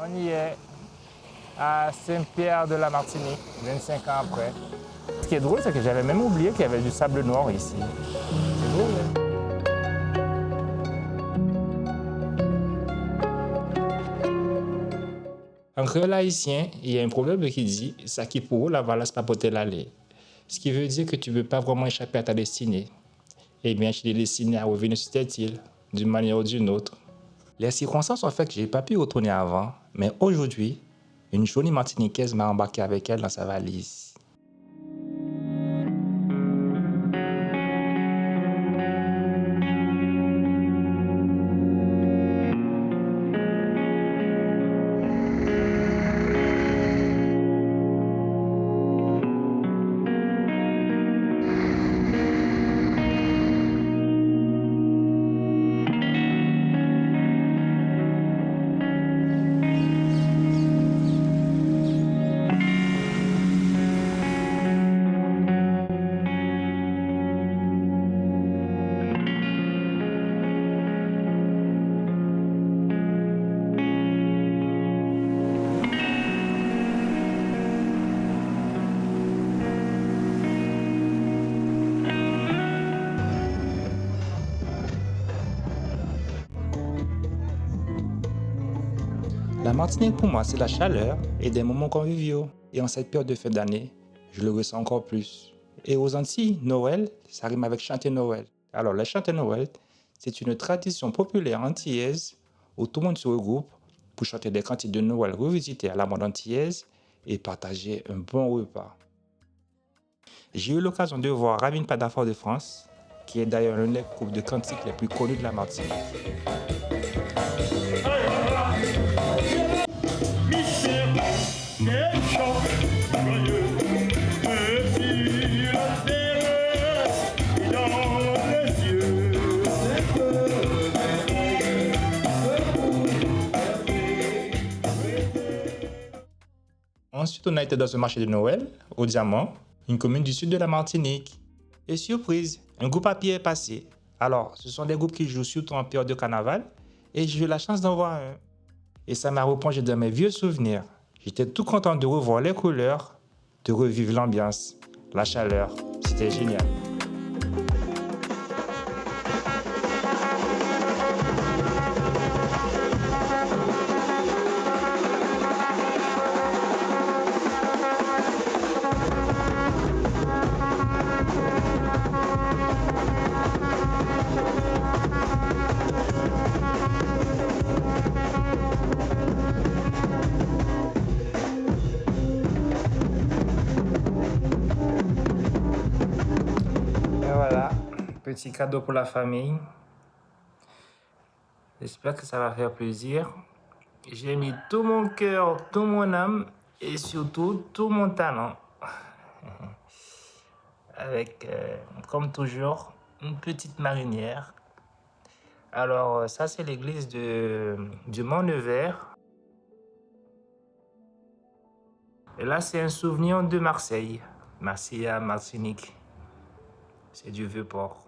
On y est, à Saint-Pierre de la Martinique, 25 ans après. Ce qui est drôle, c'est que j'avais même oublié qu'il y avait du sable noir ici. C'est drôle, hein? En créole haïtien, il y a un proverbe qui dit « ça qui pour la valasse papoter l'aller ». Ce qui veut dire que tu ne peux pas vraiment échapper à ta destinée. Eh bien, je t'ai destiné à revenir sur cette île, d'une manière ou d'une autre. Les circonstances ont fait que je n'ai pas pu retourner avant, mais aujourd'hui, une jolie Martiniquaise m'a embarqué avec elle dans sa valise. La Martinique, pour moi, c'est la chaleur et des moments conviviaux. Et en cette période de fin d'année, je le ressens encore plus. Et aux Antilles, Noël, ça rime avec chanter Noël. Alors, le chanter Noël, c'est une tradition populaire antillaise où tout le monde se regroupe pour chanter des cantiques de Noël revisités à la mode antillaise et partager un bon repas. J'ai eu l'occasion de voir Ramine Padafort de France, qui est d'ailleurs l'un des groupes de cantiques les plus connus de la Martinique. Ensuite, on a été dans un marché de Noël, au Diamant, une commune du sud de la Martinique. Et surprise, un groupe à pied est passé. Alors, ce sont des groupes qui jouent surtout en période de carnaval, et j'ai eu la chance d'en voir un. Et ça m'a replongé dans mes vieux souvenirs. J'étais tout content de revoir les couleurs, de revivre l'ambiance, la chaleur. C'était génial. Voilà, petit cadeau pour la famille. J'espère que ça va faire plaisir. J'ai mis tout mon cœur, tout mon âme et surtout tout mon talent. Avec, comme toujours, une petite marinière. Alors, ça, c'est l'église du Mont-Nevers. Et là, c'est un souvenir de Marseille. Marseille à Martinique. C'est du Vieux-Port.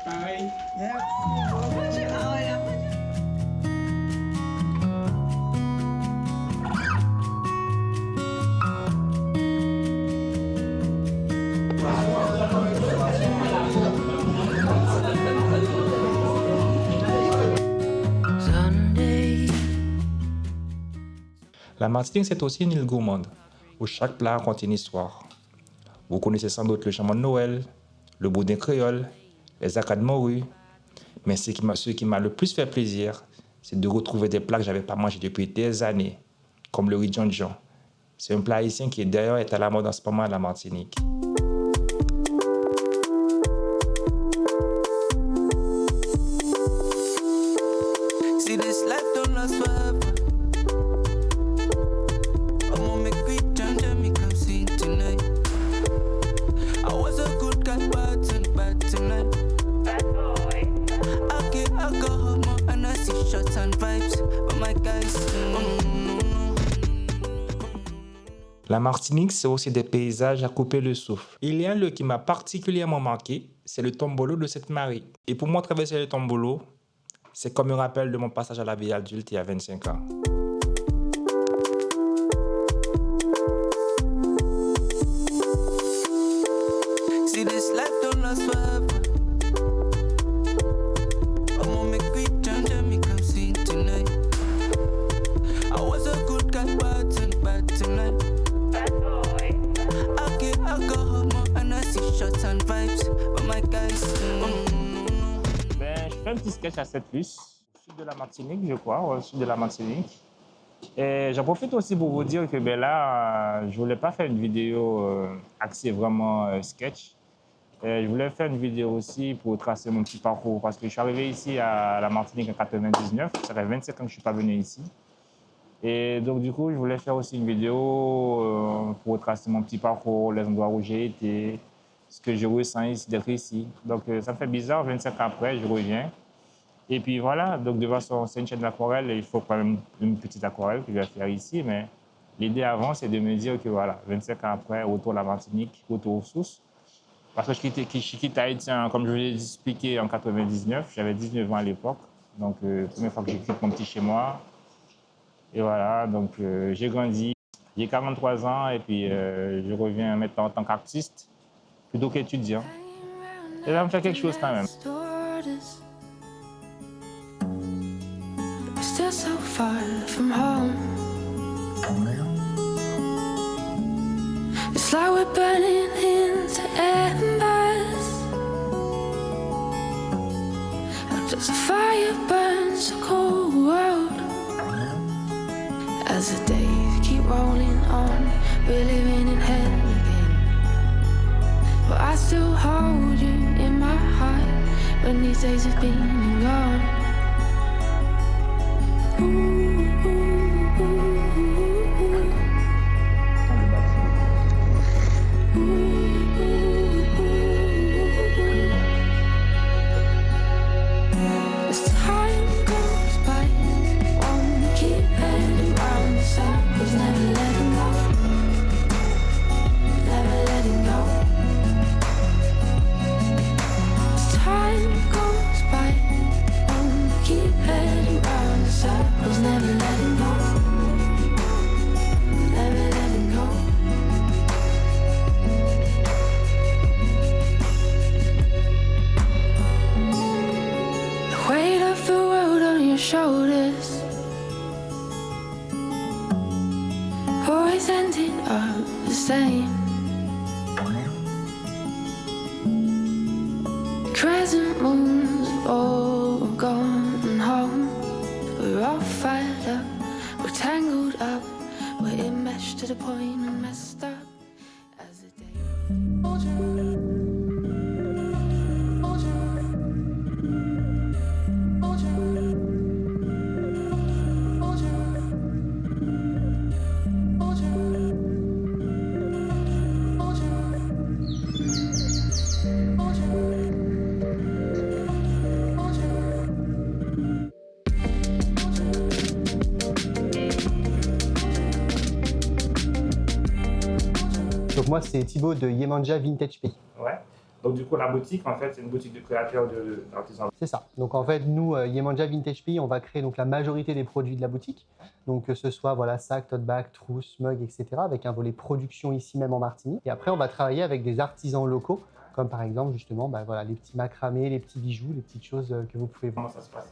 Pareil. La Martinique, c'est aussi une île gourmande, où chaque plat raconte une histoire. Vous connaissez sans doute le jambon de Noël, le boudin créole, les acades morues. Mais ce qui m'a le plus fait plaisir, c'est de retrouver des plats que je n'avais pas mangés depuis des années, comme le riz djon. C'est un plat haïtien qui d'ailleurs est à la mode en ce moment à la Martinique. See this life don't last forever. Shots shots and vibes, but my guys. La Martinique, c'est aussi des paysages à couper le souffle. Il y a un lieu qui m'a particulièrement marqué, c'est le tombolo de Sainte-Marie. Et pour moi, traverser le tombolo, c'est comme un rappel de mon passage à la vie adulte il y a 25 ans. See, this life don't last forever. I'ma make we turn to me come sing tonight. I was a good guy, bad tonight. Bad boy. Okay, I go home and I see shots and vibes, but my guys. Ben, je fais un petit sketch à Sainte-Luce, au sud de la Martinique, je crois, au sud de la Martinique. Et j'en profite aussi pour vous dire que ben là, je voulais pas faire une vidéo axée vraiment sketch. Je voulais faire une vidéo aussi pour tracer mon petit parcours parce que je suis arrivé ici à la Martinique en 99. Ça fait 25 ans que je ne suis pas venu ici. Et donc, du coup, je voulais faire aussi une vidéo pour tracer mon petit parcours, les endroits où j'ai été, ce que je ressens ici, d'être ici. Donc, ça me fait bizarre, 25 ans après, je reviens. Et puis voilà, donc de toute façon, c'est une chaîne d'aquarelle et il faut quand même une petite aquarelle que je vais faire ici. Mais l'idée avant, c'est de me dire que voilà, 25 ans après, retour à la Martinique, retour aux sources. Parce que je quitte Haïti, comme je vous l'ai expliqué, en 99. J'avais 19 ans à l'époque. Donc, première fois que j'ai quitté mon petit chez moi. Et voilà, donc j'ai grandi. J'ai 43 ans et puis je reviens maintenant en tant qu'artiste plutôt qu'étudiant. Et ça me fait quelque chose quand même. Still so far from home. It's like we're burning into embers. As the fire burns a cold world. As the days keep rolling on, we're living in hell again. But I still hold you in my heart when these days have been and gone. As time goes by, won't keep heading round the circles, never letting go, never letting go. As time goes by, won't keep heading round the circles, never letting go, never letting go. The weight of the world on your shoulders, always ending up the same. Crescent moons have all gone home. We're all fired up, we're tangled up, we're enmeshed to the point and messed up as the day. Donc moi c'est Thibaut de Yemanja Vintage Pays. Ouais. Donc du coup, la boutique, en fait, c'est une boutique de créateurs d'artisans. C'est ça. Donc en fait, nous, Yemanja Vintage Pays, on va créer donc la majorité des produits de la boutique. Donc que ce soit voilà, sac, tote bag, trousse, mug, etc. avec un volet production ici même en Martinique. Et après, on va travailler avec des artisans locaux, comme par exemple justement voilà, les petits macramés, les petits bijoux, les petites choses que vous pouvez voir. Comment ça se passe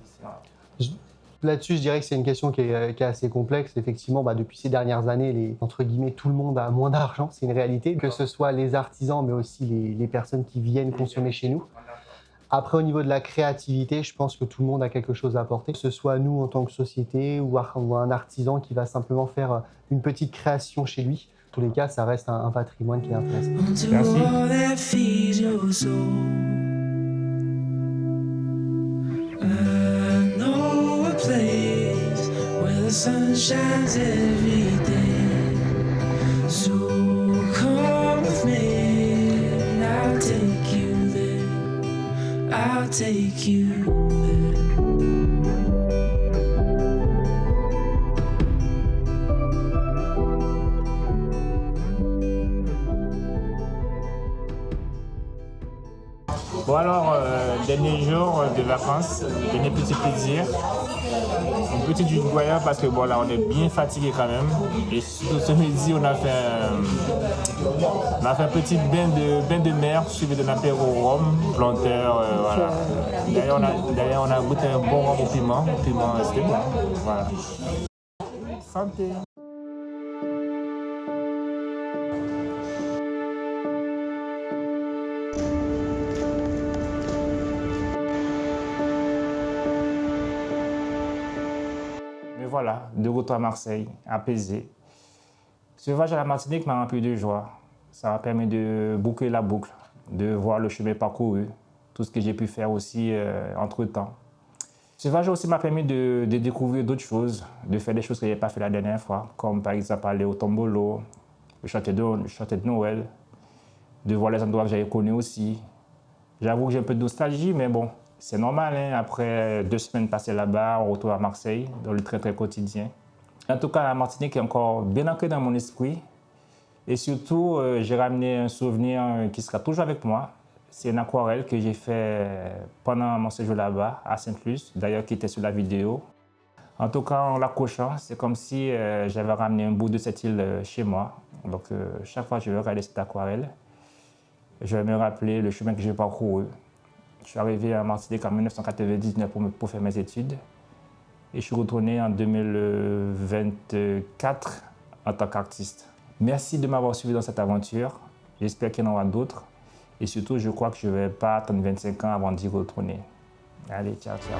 ici? Là-dessus, je dirais que c'est une question qui est assez complexe. Effectivement, depuis ces dernières années, entre guillemets, tout le monde a moins d'argent, c'est une réalité. Que ce soit les artisans, mais aussi les personnes qui viennent consommer chez nous. Après, au niveau de la créativité, je pense que tout le monde a quelque chose à apporter. Que ce soit nous en tant que société ou un artisan qui va simplement faire une petite création chez lui. En tous les cas, ça reste un patrimoine qui est intéressant. Merci. Place where the sun shines every day. So come with me, and I'll take you there. I'll take you there. Bon alors, dernier jour de vacances, dernier petit plaisir. Un petit du voyage parce que bon là on est bien fatigué quand même. Et surtout ce midi on a fait un petit bain de mer suivi d'un apéro rhum, planteur, voilà. D'ailleurs on a goûté un bon rhum au piment c'était bon, voilà. Santé. Mais voilà, de retour à Marseille, apaisé. Ce voyage à la Martinique m'a rempli de joie. Ça m'a permis de boucler la boucle, de voir le chemin parcouru, tout ce que j'ai pu faire aussi entre-temps. Ce voyage aussi m'a permis de découvrir d'autres choses, de faire des choses que je n'avais pas fait la dernière fois, comme par exemple aller au Tombolo, le château de Noël, de voir les endroits que j'avais connus aussi. J'avoue que j'ai un peu de nostalgie, mais bon, c'est normal, hein. Après 2 semaines passées là-bas, on retourne à Marseille, dans le très quotidien. En tout cas, la Martinique est encore bien ancrée dans mon esprit. Et surtout, j'ai ramené un souvenir qui sera toujours avec moi. C'est une aquarelle que j'ai fait pendant mon séjour là-bas, à Sainte-Luce, d'ailleurs qui était sur la vidéo. En tout cas, en l'accrochant, c'est comme si j'avais ramené un bout de cette île chez moi. Donc, chaque fois que je vais regarder cette aquarelle, je vais me rappeler le chemin que j'ai parcouru. Je suis arrivé à Martinique en 1999 pour faire mes études. Et je suis retourné en 2024 en tant qu'artiste. Merci de m'avoir suivi dans cette aventure. J'espère qu'il y en aura d'autres. Et surtout, je crois que je ne vais pas attendre 25 ans avant d'y retourner. Allez, ciao, ciao.